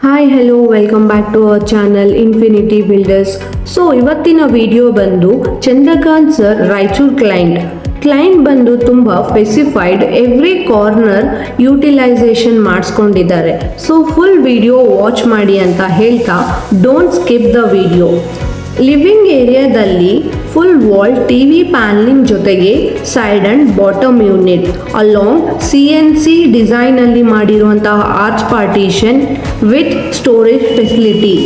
Hi hello welcome back to our channel infinity builders. So ಇವತ್ತಿನ video ಬಂದು Chandrakant sir Raichur client ಬಂದು ತುಂಬ specified every corner utilisation ಮಾಡಿಸ್ಕೊಂಡಿದ್ದಾರೆ. So full video watch ಮಾಡಿ ಅಂತ ಹೇಳ್ತಾ don't skip the video. Living ಏರಿಯಾದಲ್ಲಿ ಫುಲ್ ವಾಲ್ ಟಿವಿ ಪ್ಯಾನಲಿಂಗ್ ಜೊತೆಗೆ side and bottom unit along CNC ಡಿಸೈನಲ್ಲಿ ಮಾಡಿರುವಂತಹ arch partition with storage facility.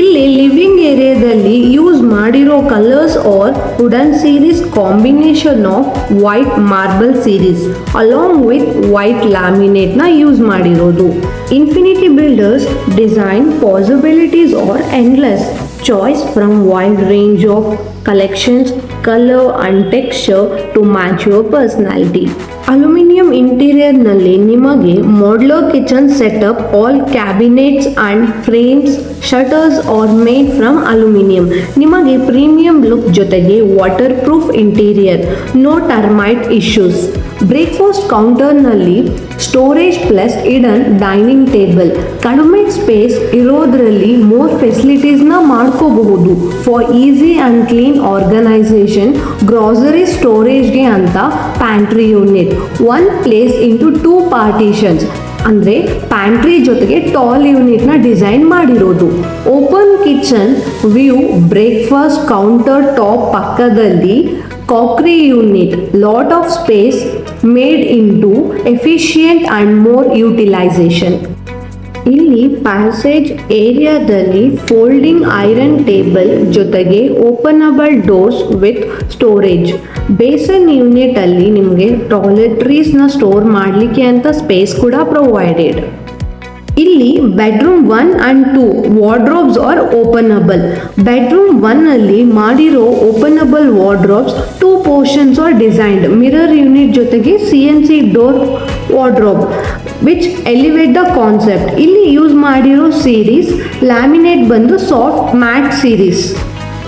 ಇಲ್ಲಿ ಲಿವಿಂಗ್ ಏರಿಯಾದಲ್ಲಿ ಯೂಸ್ ಮಾಡಿರೋ colours are wooden series combination of white marble series along with white ಲ್ಯಾಮಿನೇಟ್ನ use ಮಾಡಿರೋದು. Infinity builders design possibilities R endless. Choice from wide range of collections, color and texture to match your personality. Aluminium ಇಂಟೀರಿಯರ್ನಲ್ಲಿ ನಿಮಗೆ modular kitchen setup, all cabinets and frames, shutters are made from aluminium. ನಿಮಗೆ premium look ಜೊತೆಗೆ waterproof interior, no termite issues. Breakfast ಕೌಂಟರ್ನಲ್ಲಿ storage plus hidden dining table. ಕಡಿಮೆ space ಇರೋದ್ರಲ್ಲಿ more ಫೆಸಿಲಿಟೀಸ್ನ ಮಾಡ್ಕೋಬಹುದು. For easy and clean organisation, grocery ಸ್ಟೋರೇಜ್ಗೆ ಅಂತ pantry unit. One place into 2 partitions ಅಂದರೆ ಪ್ಯಾಂಟ್ರಿ ಜೊತೆಗೆ ಟಾಲ್ ಯೂನಿಟ್ನ ಡಿಸೈನ್ ಮಾಡಿರೋದು. Open kitchen view, breakfast counter top ಪಕ್ಕದಲ್ಲಿ crockery unit, lot of space made into efficient and more utilisation. ಇಲ್ಲಿ passage ಏರಿಯಾದಲ್ಲಿ folding iron table ಜೊತೆಗೆ openable doors with storage. Basin unit ಅಲ್ಲಿ ನಿಮಗೆ ಟಾಯ್ಲೆಟ್ರೀಸ್ನ ಸ್ಟೋರ್ ಮಾಡಲಿಕ್ಕೆ ಅಂತ ಸ್ಪೇಸ್ ಕೂಡ ಪ್ರೊವೈಡೆಡ್. ಇಲ್ಲಿ bedroom 1 and 2 wardrobes are openable. Bedroom 1 ಅಲ್ಲಿ ಮಾಡಿರೋ openable wardrobes 2 portions are designed. Mirror unit ಜೊತೆಗೆ CNC door wardrobe which elevate the concept. ಇಲ್ಲಿ ಯೂಸ್ ಮಾಡಿರೋ ಸೀರೀಸ್ ಲ್ಯಾಮಿನೇಟ್ ಬಂದು ಸಾಫ್ಟ್ ಮ್ಯಾಟ್ ಸೀರೀಸ್.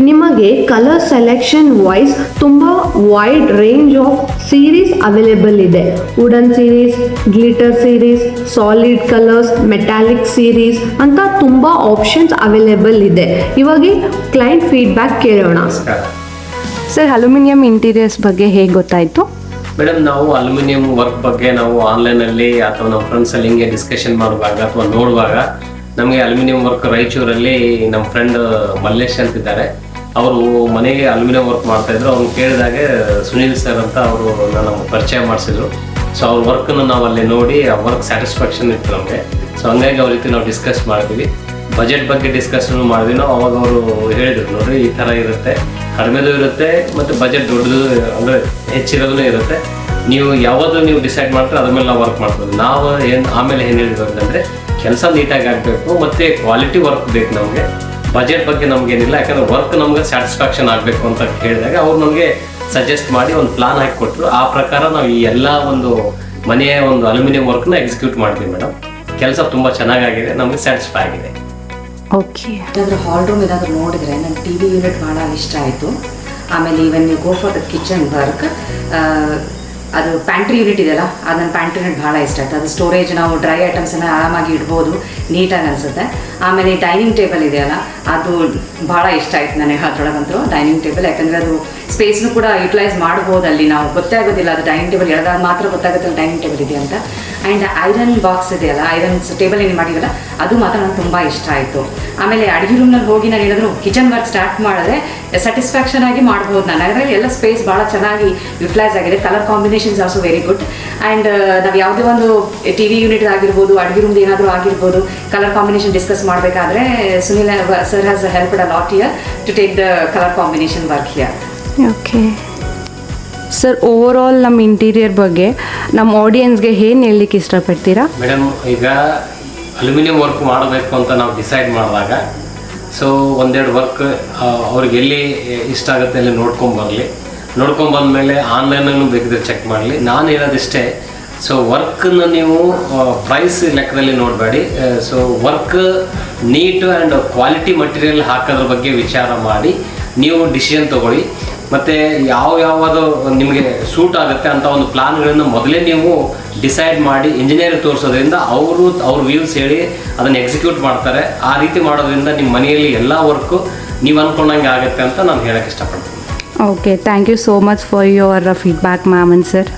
ನಿಮಗೆ ಕಲರ್ ಸೆಲೆಕ್ಷನ್ ವೈಸ್ ತುಂಬ wide range of series available ಇದೆ. Wooden series, glitter series, solid colours, metallic series ಅಂತ ತುಂಬ options available ಇದೆ. ಇವಾಗ ಕ್ಲೈಂಟ್ ಫೀಡ್ಬ್ಯಾಕ್ ಕೇಳೋಣ. ಸರ್, ಅಲ್ಯೂಮಿನಿಯಂ ಇಂಟೀರಿಯರ್ಸ್ ಬಗ್ಗೆ ಹೇಗೆ ಗೊತ್ತಾಯಿತು? ಮೇಡಮ್, ನಾವು ಅಲ್ಯೂಮಿನಿಯಂ ವರ್ಕ್ ಬಗ್ಗೆ ನಾವು ಆನ್ಲೈನಲ್ಲಿ ಅಥವಾ ನಮ್ಮ ಫ್ರೆಂಡ್ಸಲ್ಲಿ ಹಿಂಗೆ ಡಿಸ್ಕಷನ್ ಮಾಡುವಾಗ ಅಥವಾ ನೋಡುವಾಗ ನಮಗೆ ಅಲ್ಯೂಮಿನಿಯಂ ವರ್ಕ್ ರಾಯಚೂರಲ್ಲಿ ನಮ್ಮ ಫ್ರೆಂಡ್ ಮಲ್ಲೇಶ್ ಅಂತಿದ್ದಾರೆ. ಅವರು ಮನೆಗೆ ಅಲ್ಯೂಮಿನಿಯಂ ವರ್ಕ್ ಮಾಡ್ತಾಯಿದ್ರು. ಅವ್ರು ಕೇಳಿದಾಗ ಸುನೀಲ್ ಸರ್ ಅಂತ ಅವರು ನಮಗೆ ಪರಿಚಯ ಮಾಡಿಸಿದ್ರು. ಸೊ ಅವ್ರ ವರ್ಕನ್ನು ನಾವು ಅಲ್ಲಿ ನೋಡಿ ಆ ವರ್ಕ್ ಸ್ಯಾಟಿಸ್ಫ್ಯಾಕ್ಷನ್ ಇತ್ತು ನಮಗೆ. ಸೊ ಹಂಗಾಗಿ ಅವ್ರ ರೀತಿ ನಾವು ಡಿಸ್ಕಸ್ ಮಾಡಿದ್ವಿ. ಬಜೆಟ್ ಬಗ್ಗೆ ಡಿಸ್ಕಷನ್ ಮಾಡಿದ್ವಿ ನಾವು. ಅವಾಗ ಅವರು ಹೇಳಿದ್ರು, ನೋಡಿರಿ ಈ ಥರ ಇರುತ್ತೆ, ಕಡಿಮೆದು ಇರುತ್ತೆ ಮತ್ತು ಬಜೆಟ್ ದೊಡ್ಡದು ಅಂದರೆ ಹೆಚ್ಚಿರೋದು ಇರುತ್ತೆ. ನೀವು ಯಾವುದು ನೀವು ಡಿಸೈಡ್ ಮಾಡ್ತಾರೆ ಅದ್ರ ಮೇಲೆ ನಾವು ವರ್ಕ್ ಮಾಡ್ಬೋದು. ನಾವು ಆಮೇಲೆ ಏನು ಹೇಳಿದ್ರು ಅಂತಂದರೆ ಕೆಲಸ ನೀಟಾಗಿ ಆಗಬೇಕು ಮತ್ತು ಕ್ವಾಲಿಟಿ ವರ್ಕ್ ಬೇಕು ನಮಗೆ. ಬಜೆಟ್ ಬಗ್ಗೆ ನಮಗೇನಿಲ್ಲ, ಯಾಕಂದರೆ ವರ್ಕ್ ನಮ್ಗೆ ಸ್ಯಾಟಿಸ್ಫ್ಯಾಕ್ಷನ್ ಆಗಬೇಕು ಅಂತ ಹೇಳಿದಾಗ ಅವ್ರು ನಮಗೆ ಸಜೆಸ್ಟ್ ಮಾಡಿ ಒಂದು ಪ್ಲಾನ್ ಹಾಕಿ ಕೊಟ್ಟರು. ಆ ಪ್ರಕಾರ ನಾವು ಈ ಎಲ್ಲ ಒಂದು ಮನೆಯ ಒಂದು ಅಲ್ಯೂಮಿನಿಯಂ ವರ್ಕ್ನ ಎಕ್ಸಿಕ್ಯೂಟ್ ಮಾಡ್ತೀವಿ ಮೇಡಮ್. ಕೆಲಸ ತುಂಬ ಚೆನ್ನಾಗಾಗಿದೆ, ನಮಗೆ ಸ್ಯಾಟಿಸ್ಫೈ ಆಗಿದೆ. ಓಕೆ, ಏನಾದರೂ ಹಾಲ್ ರೂಮ್ ಏನಾದರೂ ನೋಡಿದರೆ ನನ್ನ TV ಯೂನಿಟ್ ಭಾಳ ಇಷ್ಟ ಆಯಿತು. ಆಮೇಲೆ ಈವನ್ ನೀವು go for the kitchen work, ಅದು ಪ್ಯಾಂಟ್ರಿ ಯೂನಿಟ್ ಇದೆಯಲ್ಲ, ಅದು ನನ್ನ ಪ್ಯಾಂಟ್ರಿ ಯೂನಿಟ್ ಭಾಳ ಇಷ್ಟ ಆಯಿತು. ಅದು ಸ್ಟೋರೇಜ್ ನಾವು ಡ್ರೈ ಐಟಮ್ಸನ್ನು ಆರಾಮಾಗಿ ಇಡ್ಬೋದು, ನೀಟಾಗಿ ಅನಿಸುತ್ತೆ. ಆಮೇಲೆ ಡೈನಿಂಗ್ ಟೇಬಲ್ ಇದೆಯಲ್ಲ, ಅದು ಭಾಳ ಇಷ್ಟ ಆಯಿತು ನನಗೆ. ಅದರೊಳಗಂತೂ ಡೈನಿಂಗ್ ಟೇಬಲ್, ಯಾಕಂದರೆ ಅದು ಸ್ಪೇಸ್ನು ಕೂಡ ಯುಟಿಲೈಸ್ ಮಾಡ್ಬೋದು. ಅಲ್ಲಿ ನಾವು ಗೊತ್ತೇ ಆಗೋದಿಲ್ಲ, ಅದು ಡೈನಿಂಗ್ ಟೇಬಲ್ ಎಳೆದಾಗ ಮಾತ್ರ ಗೊತ್ತಾಗುತ್ತೆ ಡೈನಿಂಗ್ ಟೇಬಲ್ ಇದೆ ಅಂತ. ಆ್ಯಂಡ್ ಐರನ್ ಬಾಕ್ಸ್ ಇದೆಯಲ್ಲ, ಐರನ್ಸ್ ಟೇಬಲ್ ಏನು ಮಾಡಿವಲ್ಲ, ಅದು ಮಾತ್ರ ನನಗೆ ತುಂಬ ಇಷ್ಟ ಆಯಿತು. ಆಮೇಲೆ ಅಡುಗೆ ರೂಮ್ನಲ್ಲಿ ಹೋಗಿ ನಾನು ಏನಾದರೂ ಕಿಚನ್ ವರ್ಕ್ ಸ್ಟಾರ್ಟ್ ಮಾಡಿದ್ರೆ ಸ್ಯಾಟಿಸ್ಫ್ಯಾಕ್ಷನ್ ಆಗಿ ಮಾಡ್ಬೋದು ನಾನು. ಅದರಲ್ಲಿ ಎಲ್ಲ ಸ್ಪೇಸ್ ಭಾಳ ಚೆನ್ನಾಗಿ ಯುಟಿಲೈಸ್ ಆಗಿದೆ. Colour combinations also very good. And ನಾವು ಯಾವುದೇ ಒಂದು TV ಯೂನಿಟ್ ಆಗಿರ್ಬೋದು, ಅಡುಗೆ ರೂಮ್ದು ಏನಾದರೂ ಆಗಿರ್ಬೋದು, ಕಲರ್ ಕಾಂಬಿನೇಷನ್ ಡಿಸ್ಕಸ್ ಮಾಡಬೇಕಾದ್ರೆ Sunil sir has helped a lot here to take the colour combination work here. Okay sir, overall ನಮ್ಮ ಇಂಟೀರಿಯರ್ ಬಗ್ಗೆ ನಮ್ಮ ಆಡಿಯನ್ಸ್ಗೆ ಏನು ಹೇಳಲಿಕ್ಕೆ ಇಷ್ಟಪಡ್ತೀರಾ? ಮೇಡಮ್, ಈಗ ಅಲ್ಯೂಮಿನಿಯಂ ವರ್ಕ್ ಮಾಡಬೇಕು ಅಂತ ನಾವು ಡಿಸೈಡ್ ಮಾಡಿದಾಗ ಸೊ ಒಂದೆರಡು ವರ್ಕ್ ಅವ್ರಿಗೆ ಎಲ್ಲಿ ಇಷ್ಟ ಆಗುತ್ತೆ ಅಲ್ಲಿ ನೋಡ್ಕೊಂಬಂದಮೇಲೆ ಆನ್ಲೈನಲ್ಲೂ ಬೇಕಿದ್ರೆ ಚೆಕ್ ಮಾಡಲಿ. ನಾನು ಹೇಳೋದಿಷ್ಟೇ, ಸೊ ವರ್ಕನ್ನು ನೀವು ಪ್ರೈಸ್ ಲೆಕ್ಕದಲ್ಲಿ ನೋಡಬೇಡಿ. So work neat and quality material ಹಾಕೋದ್ರ ಬಗ್ಗೆ ವಿಚಾರ ಮಾಡಿ ನೀವು ಡಿಸಿಷನ್ ತೊಗೊಳ್ಳಿ. ಮತ್ತು ಯಾವುದು ನಿಮಗೆ ಸೂಟ್ ಆಗುತ್ತೆ ಅಂತ ಒಂದು ಪ್ಲಾನ್ಗಳನ್ನು ಮೊದಲೇ ನೀವು ಡಿಸೈಡ್ ಮಾಡಿ ಇಂಜಿನಿಯರ್ ತೋರಿಸೋದ್ರಿಂದ ಅವ್ರ ವ್ಯೂಸ್ ಹೇಳಿ ಅದನ್ನು ಎಕ್ಸಿಕ್ಯೂಟ್ ಮಾಡ್ತಾರೆ. ಆ ರೀತಿ ಮಾಡೋದ್ರಿಂದ ನಿಮ್ಮ ಮನೆಯಲ್ಲಿ ಎಲ್ಲ ವರ್ಕು ನೀವು ಅಂದ್ಕೊಂಡಂಗೆ ಆಗುತ್ತೆ ಅಂತ ನಾನು ಹೇಳೋಕ್ಕೆ ಇಷ್ಟಪಡ್ತೀನಿ. Okay, thank you so much for your feedback ma'am and sir.